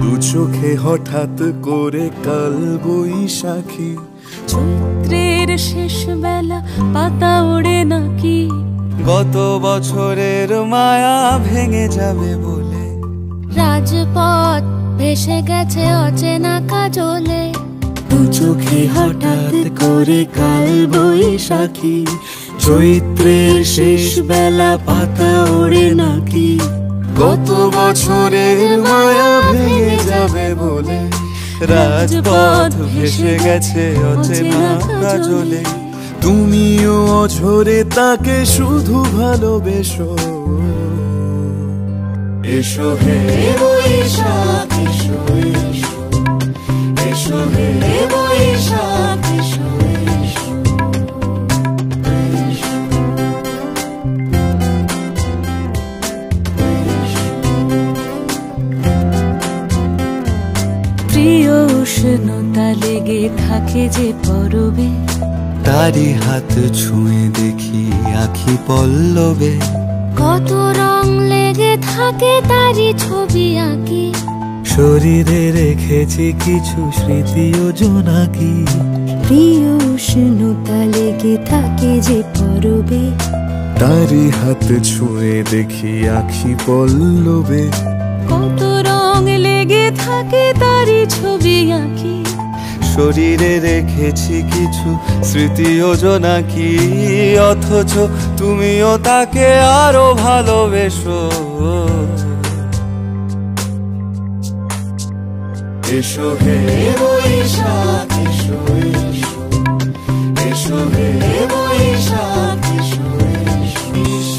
দু চোখে হঠাৎ করে কাল বৈশাখী, চৈত্রের শেষ বেলা পাতা ওড়ে নাকি, গত বছরের মায়া ভেঙে যাবে বলে, রাজপথ ভেসে গেছে অচেনা কাজলে, দু চোখে হঠাৎ করে কাল বৈশাখী, চৈত্রের শেষ বেলা পাতা ওড়ে নাকি, গত বছরের মায়া ভেঙে যাবে বলে, রাজপথ ভেসে গেছে অচেনা কাজলে। তুমিও অঝরে তাকে শুধু ভালোবেসো, এসো হে বৈশাখ এসো এসো, এসো হে বৈশাখ এসো এসো, প্রিয় উষ্ণতা লেগে থাকে যে পরবে, তারি হাত ছুঁয়ে দেখি আখি পল্লবে, কত রং লেগে থাকে তারই ছবি আঁকি, শরীরে রেখেছি কিছু স্মৃতি ও জোনাকি, প্রিয় উষ্ণতা লেগে থাকে যে পরবে, তারি হাত ছুঁয়ে দেখি আখি পল্লবে, কত রং লেগে থাকে তারই ছবি আঁকি, শরীরে রেখেছি কিছু স্মৃতি ও জোনাকি, অথচ তুমিও তাকে আরো ভালোবেসো, এসো হে বৈশাখ এসো এসো, এসো হে বৈশাখ এসো এসো।